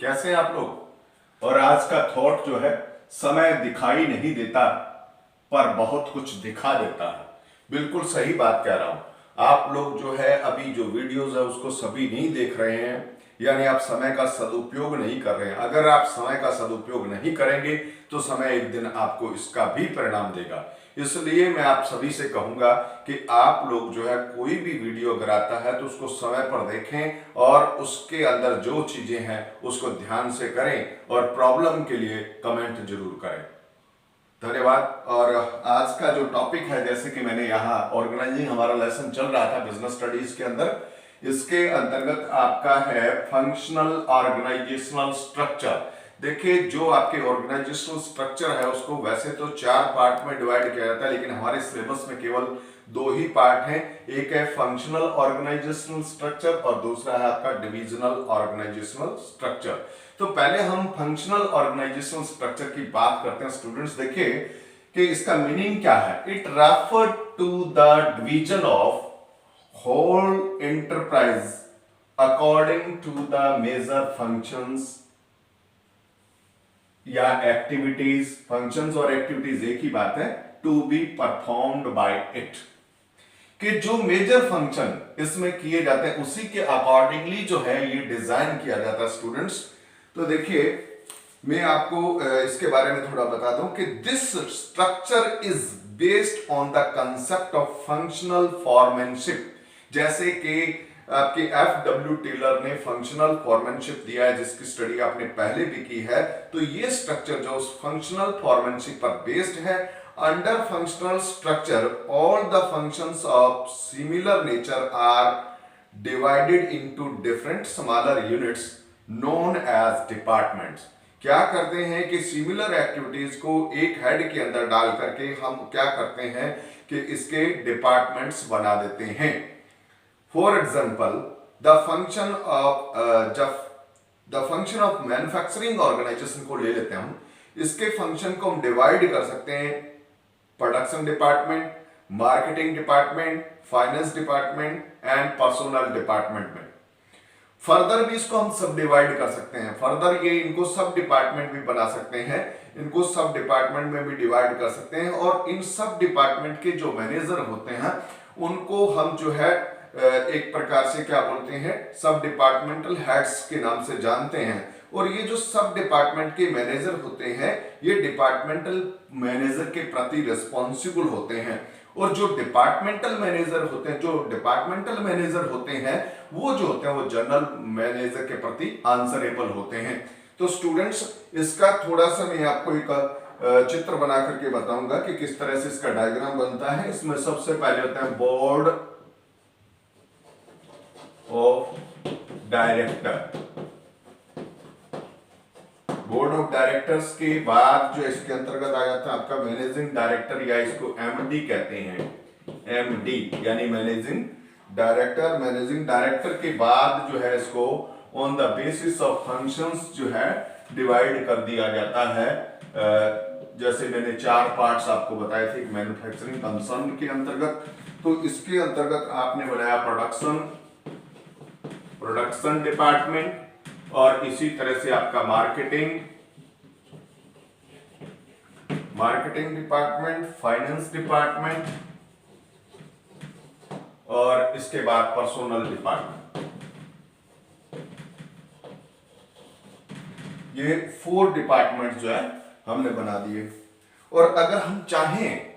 कैसे हैं आप लोग। और आज का थॉट जो है, समय दिखाई नहीं देता पर बहुत कुछ दिखा देता है। बिल्कुल सही बात कह रहा हूं। आप लोग जो है अभी जो वीडियोस है उसको सभी नहीं देख रहे हैं, यानी आप समय का सदुपयोग नहीं कर रहे हैं। अगर आप समय का सदुपयोग नहीं करेंगे तो समय एक दिन आपको इसका भी परिणाम देगा। इसलिए मैं आप सभी से कहूंगा कि आप लोग जो है कोई भी वीडियो अगर आता है तो उसको समय पर देखें और उसके अंदर जो चीजें हैं उसको ध्यान से करें और प्रॉब्लम के लिए कमेंट जरूर करें। धन्यवाद। और आज का जो टॉपिक है, जैसे कि मैंने यहाँ ऑर्गेनाइजिंग हमारा लेसन चल रहा था बिजनेस स्टडीज के अंदर, इसके अंतर्गत आपका है फंक्शनल ऑर्गेनाइजेशनल स्ट्रक्चर। देखिए, जो आपके ऑर्गेनाइजेशनल स्ट्रक्चर है उसको वैसे तो 4 पार्ट में डिवाइड किया जाता है, लेकिन हमारे सिलेबस में केवल 2 ही पार्ट हैं। एक है फंक्शनल ऑर्गेनाइजेशनल स्ट्रक्चर और दूसरा है आपका डिविजनल ऑर्गेनाइजेशनल स्ट्रक्चर। तो पहले हम फंक्शनल ऑर्गेनाइजेशनल स्ट्रक्चर की बात करते हैं। स्टूडेंट्स देखिए कि इसका मीनिंग क्या है। It refer to the division of whole enterprise according to the major functions या एक्टिविटीज। फंक्शंस और एक्टिविटीज एक ही बात है। To be performed by it, कि जो मेजर फंक्शन इसमें किए जाते हैं उसी के अकॉर्डिंगली जो है ये डिजाइन किया जाता है स्टूडेंट्स। तो देखिए, मैं आपको इसके बारे में थोड़ा बता दूं कि this structure is based on the concept of functional foremanship. जैसे कि आपके एफ.डब्ल्यू. टेलर ने फंक्शनल फॉर्मेनशिप दिया है, जिसकी स्टडी आपने पहले भी की है। तो ये स्ट्रक्चर जो फंक्शनल फॉर्मेनशिप पर बेस्ड है। Under functional structure all the functions of similar nature are divided into different smaller units known as departments. क्या करते हैं कि सिमिलर एक्टिविटीज को एक हेड के अंदर डाल करके हम क्या करते हैं कि इसके डिपार्टमेंट्स बना देते हैं। For example, the function of manufacturing organisation को ले लेते हैं हम। इसके फंक्शन को हम डिवाइड कर सकते हैं production department, marketing department, finance department and personal department में। फर्दर भी इसको हम सब डिवाइड कर सकते हैं। फर्दर ये इनको सब डिपार्टमेंट भी बना सकते हैं, इनको सब डिपार्टमेंट में भी डिवाइड कर सकते हैं। और इन सब डिपार्टमेंट के जो मैनेजर होते हैं उनको हम जो है एक प्रकार से क्या बोलते हैं, सब डिपार्टमेंटल हेड्स के नाम से जानते हैं। और ये जो सब डिपार्टमेंट के मैनेजर होते हैं ये डिपार्टमेंटल मैनेजर के प्रति रिस्पॉन्सिबल होते हैं। और जो डिपार्टमेंटल मैनेजर होते हैं वो जो होते हैं वो जनरल मैनेजर के प्रति आंसरेबल होते हैं। तो स्टूडेंट्स, इसका थोड़ा सा मैं आपको एक चित्र बना करके बताऊंगा कि किस तरह से इसका डायग्राम बनता है। इसमें सबसे पहले होता है board of director. Board of directors के बाद जो इसके अंतर्गत आ जाता है आपका मैनेजिंग डायरेक्टर, या इसको एमडी कहते हैं। एमडी यानी मैनेजिंग डायरेक्टर। मैनेजिंग डायरेक्टर के बाद जो है इसको on the basis of functions जो है डिवाइड कर दिया जाता है। जैसे मैंने 4 पार्ट्स आपको बताए थे मैन्युफैक्चरिंग कंसर्न के अंतर्गत। तो इसके अंतर्गत आपने बनाया प्रोडक्शन डिपार्टमेंट, और इसी तरह से आपका मार्केटिंग डिपार्टमेंट, फाइनेंस डिपार्टमेंट और इसके बाद पर्सनल डिपार्टमेंट। ये 4 डिपार्टमेंट जो है हमने बना दिए। और अगर हम चाहें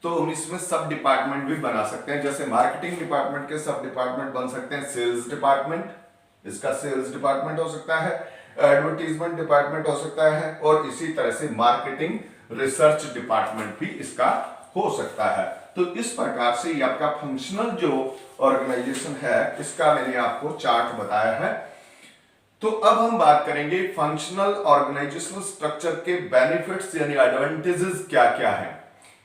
तो हम इसमें सब डिपार्टमेंट भी बना सकते हैं। जैसे मार्केटिंग डिपार्टमेंट के सब डिपार्टमेंट बन सकते हैं सेल्स डिपार्टमेंट, इसका सेल्स डिपार्टमेंट हो सकता है, एडवर्टीजमेंट डिपार्टमेंट हो सकता है, और इसी तरह से मार्केटिंग रिसर्च डिपार्टमेंट भी इसका हो सकता है। तो इस प्रकार से ये आपका फंक्शनल जो ऑर्गेनाइजेशन है इसका मैंने आपको चार्ट बताया है। तो अब हम बात करेंगे फंक्शनल ऑर्गेनाइजेशनल स्ट्रक्चर के बेनिफिट्स यानी एडवांटेजेस क्या क्या है।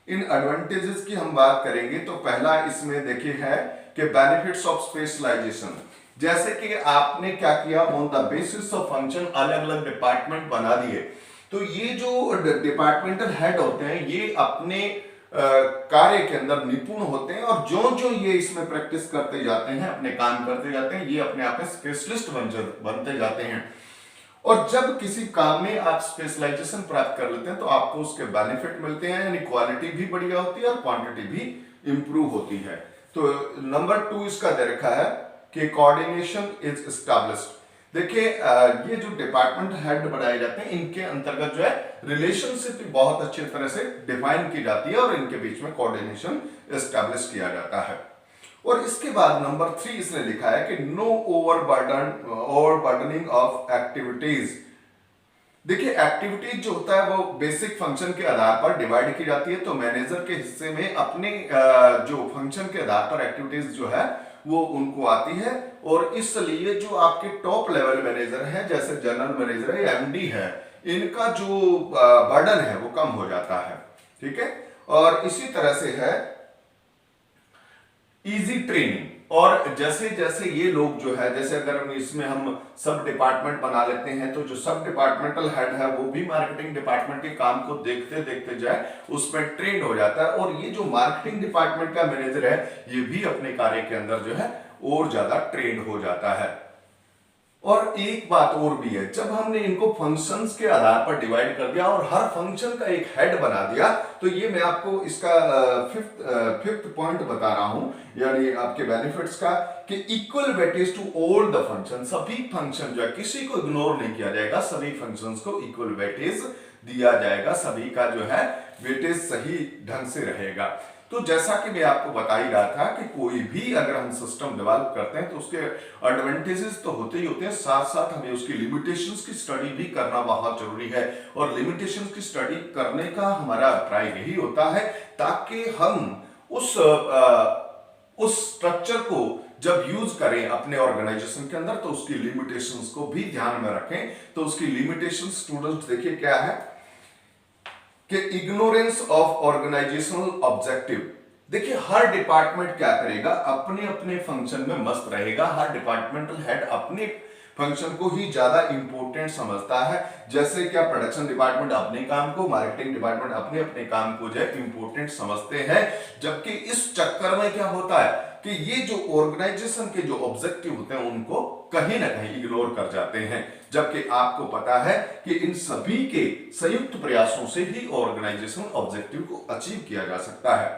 इन एडवांटेजेस की हम बात करेंगे तो पहला इसमें देखिए है कि बेनिफिट्स ऑफ स्पेशलाइजेशन। जैसे कि आपने क्या किया, on the basis of function अलग अलग डिपार्टमेंट बना दिए। तो ये जो डिपार्टमेंटल हेड होते हैं ये अपने कार्य के अंदर निपुण होते हैं, और जो जो ये इसमें प्रैक्टिस करते जाते हैं, अपने काम करते जाते हैं, ये अपने आप में स्पेशलिस्ट बनते जाते हैं। और जब किसी काम में आप स्पेशलाइजेशन प्राप्त कर लेते हैं तो आपको उसके बेनिफिट मिलते हैं, यानी क्वालिटी भी बढ़िया होती है और क्वांटिटी भी इंप्रूव होती है। तो नंबर 2 इसका दे रखा है कि कोऑर्डिनेशन इज एस्टैब्लिश्ड। देखिए ये जो डिपार्टमेंट हेड बनाए जाते हैं इनके अंतर्गत जो है रिलेशनशिप बहुत अच्छी तरह से डिफाइन की जाती है और इनके बीच में कोऑर्डिनेशन एस्टैब्लिश किया जाता है। और इसके बाद नंबर 3 इसने लिखा है कि नो ओवरबर्डनिंग ऑफ एक्टिविटीज। देखिए एक्टिविटीज जो होता है वो बेसिक फंक्शन के आधार पर डिवाइड की जाती है, तो मैनेजर के हिस्से में अपने जो फंक्शन के आधार पर एक्टिविटीज जो है वो उनको आती है, और इसलिए जो आपके टॉप लेवल मैनेजर हैं जैसे जनरल मैनेजर है या एमडी है, इनका जो बर्डन है वो कम हो जाता है। ठीक है, और इसी तरह से है इजी ट्रेनिंग। और जैसे जैसे ये लोग जो है, जैसे अगर इसमें हम सब डिपार्टमेंट बना लेते हैं तो जो सब डिपार्टमेंटल हेड है वो भी मार्केटिंग डिपार्टमेंट के काम को देखते देखते जाए उसमें ट्रेंड हो जाता है, और ये जो मार्केटिंग डिपार्टमेंट का मैनेजर है ये भी अपने कार्य के अंदर जो है और ज्यादा ट्रेंड हो जाता है। और एक बात और भी है, जब हमने इनको फंक्शंस के आधार पर डिवाइड कर दिया और हर फंक्शन का एक हेड बना दिया, तो ये मैं आपको इसका फिफ्थ पॉइंट बता रहा हूं, यानी आपके बेनिफिट्स का, कि equal weightage to all the function. सभी फंक्शन जो है किसी को इग्नोर नहीं किया जाएगा, सभी फंक्शंस को इक्वल वेटेज दिया जाएगा, सभी का जो है वेटेज सही ढंग से रहेगा। तो जैसा कि मैं आपको बता ही रहा था कि कोई भी अगर हम सिस्टम डेवलप करते हैं तो उसके एडवांटेजेस तो होते ही होते हैं, साथ साथ हमें उसकी लिमिटेशंस की स्टडी भी करना बहुत जरूरी है। और लिमिटेशंस की स्टडी करने का हमारा ट्राई यही होता है ताकि हम उस स्ट्रक्चर को जब यूज करें अपने ऑर्गेनाइजेशन के अंदर तो उसकी लिमिटेशंस को भी ध्यान में रखें। तो उसकी लिमिटेशन स्टूडेंट्स देखिए क्या है कि इग्नोरेंस ऑफ ऑर्गेनाइजेशनल ऑब्जेक्टिव। देखिए हर डिपार्टमेंट क्या करेगा, अपने अपने फंक्शन में मस्त रहेगा, हर डिपार्टमेंटल हेड अपने फंक्शन को ही ज्यादा इंपॉर्टेंट समझता है। जैसे क्या प्रोडक्शन डिपार्टमेंट अपने काम को, मार्केटिंग डिपार्टमेंट अपने अपने काम को जो है इंपॉर्टेंट समझते हैं, जबकि इस चक्कर में क्या होता है कि ये जो ऑर्गेनाइजेशन के जो ऑब्जेक्टिव होते हैं उनको कहीं ना कहीं इग्नोर कर जाते हैं, जबकि आपको पता है कि इन सभी के संयुक्त प्रयासों से ही ऑर्गेनाइजेशन ऑब्जेक्टिव को अचीव किया जा सकता है।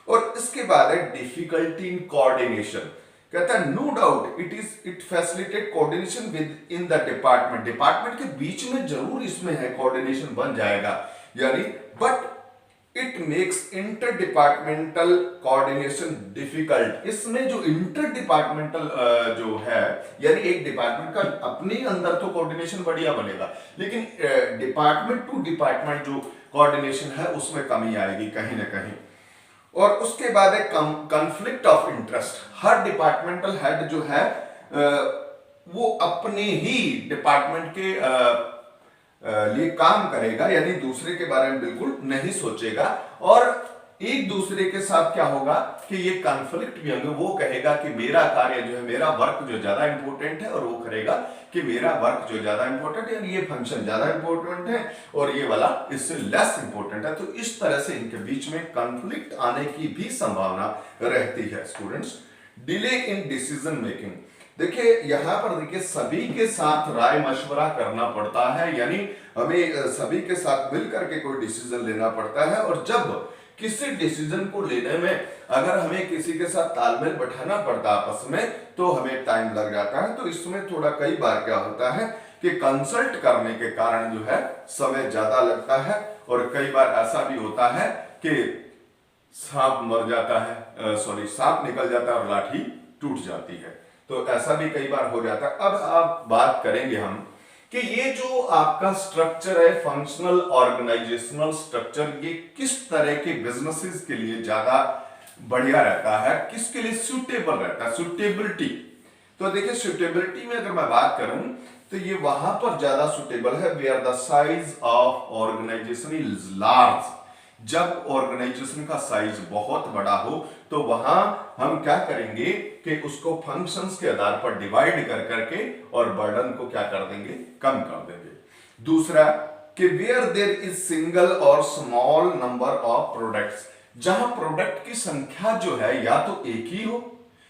और इसके बाद है डिफिकल्टी इन कोऑर्डिनेशन। कहता है no doubt it facilitate coordination within the department. Department के बीच में जरूर इसमें है कोऑर्डिनेशन बन जाएगा, यानी but it makes inter departmental coordination difficult. इसमें जो इंटर डिपार्टमेंटल जो है, यानी एक डिपार्टमेंट का अपने अंदर तो कोऑर्डिनेशन बढ़िया बनेगा, लेकिन डिपार्टमेंट टू डिपार्टमेंट जो कोऑर्डिनेशन है उसमें कमी आएगी कहीं ना कहीं। और उसके बाद है conflict of interest. Her departmental head जो है वो अपने ही डिपार्टमेंट के लिए काम करेगा, यानी दूसरे के बारे में बिल्कुल नहीं सोचेगा। और एक दूसरे के साथ क्या होगा कि ये कॉन्फ्लिक्ट भी होंगे, वो कहेगा कि मेरा कार्य जो है, मेरा वर्क जो ज्यादा इंपॉर्टेंट है, और वो करेगा कि मेरा वर्क जो ज्यादा इंपॉर्टेंट है, यानी ये फंक्शन ज्यादा इंपॉर्टेंट है और ये वाला इससे लेस इंपॉर्टेंट है। तो इस तरह से इनके बीच में कॉन्फ्लिक्ट आने की भी संभावना रहती है। Students, delay in decision making. देखिए यहां पर देखिए सभी के साथ राय मशवरा करना पड़ता है, यानी हमें सभी के साथ मिलकर के कोई डिसीजन लेना पड़ता है। और जब किसी डिसीजन को लेने में अगर हमें किसी के साथ तालमेल बैठाना पड़ता है आपस में, तो हमें टाइम लग जाता है। तो इसमें थोड़ा कई बार क्या होता है कि कंसल्ट करने के कारण जो है समय ज्यादा लगता है, और कई बार ऐसा भी होता है कि सांप मर जाता है, सांप निकल जाता है और लाठी टूट जाती है। तो ऐसा भी कई बार हो जाता है। अब आप बात करेंगे हम कि ये जो आपका स्ट्रक्चर है, फंक्शनल ऑर्गेनाइजेशनल स्ट्रक्चर, ये किस तरह के बिजनेसेस के लिए ज्यादा बढ़िया रहता है, किसके लिए सूटेबल रहता है, सूटेबिलिटी। तो देखिए सूटेबिलिटी में अगर मैं बात करूं तो ये वहां पर ज्यादा सूटेबल है where the size of organisation is large. जब ऑर्गेनाइजेशन का साइज बहुत बड़ा हो तो वहां हम क्या करेंगे कि उसको फंक्शंस के आधार पर डिवाइड कर करके और बर्डन को क्या कर देंगे, कम कर देंगे। दूसरा कि वेयर देयर इज सिंगल और स्मॉल नंबर ऑफ प्रोडक्ट्स। जहां प्रोडक्ट की संख्या जो है या तो एक ही हो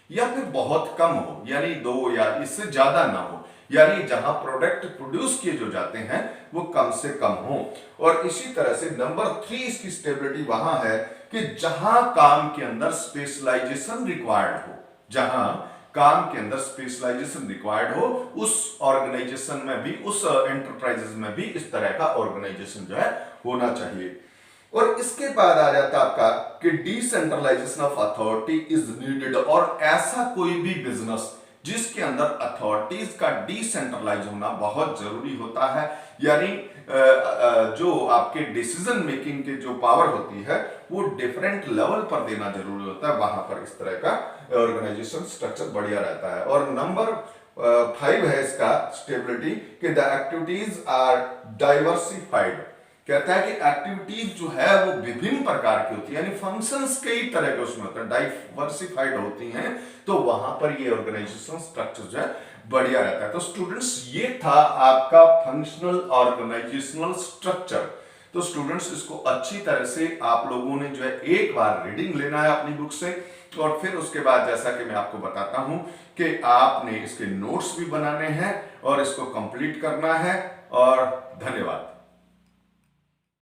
या फिर बहुत कम हो, यानी 2 या इससे ज्यादा ना हो, यानी जहां प्रोडक्ट प्रोड्यूस किए जो जाते हैं वो कम से कम हो। और इसी तरह से नंबर 3 इसकी स्टेबिलिटी वहां है कि जहां काम के अंदर स्पेशलाइजेशन रिक्वायर्ड हो, जहां काम के अंदर स्पेशलाइजेशन रिक्वायर्ड हो, उस ऑर्गेनाइजेशन में भी, उस एंटरप्राइजेस में भी इस तरह का ऑर्गेनाइजेशन जो है होना चाहिए। और इसके बाद आ जाता है आपका कि decentralisation of authority is needed, और ऐसा कोई भी बिजनेस जिसके अंदर अथॉरिटीज का डिसेंट्रलाइज होना बहुत जरूरी होता है, यानी जो आपके डिसीजन मेकिंग के जो पावर होती है वो डिफरेंट लेवल पर देना जरूरी होता है, वहां पर इस तरह का ऑर्गेनाइजेशन स्ट्रक्चर बढ़िया रहता है। और नंबर 5 है इसका स्टेबिलिटी कि द एक्टिविटीज आर डाइवर्सिफाइड। कहता है कि एक्टिविटीज जो है वो विभिन्न प्रकार की होती है, यानी फंक्शंस कई तरह के उसमें होते हैं, डाइवर्सिफाइड होती हैं, तो वहां पर ये ऑर्गेनाइजेशन स्ट्रक्चर जो है बढ़िया रहता है। तो स्टूडेंट्स ये था आपका फंक्शनल ऑर्गेनाइजेशनल स्ट्रक्चर। तो स्टूडेंट्स इसको अच्छी तरह से आप लोगों ने जो है एक बार रीडिंग लेना है अपनी बुक से, और फिर उसके बाद जैसा कि मैं आपको बताता हूं कि आपने इसके नोट्स भी बनाने हैं और इसको कंप्लीट करना है। और धन्यवाद।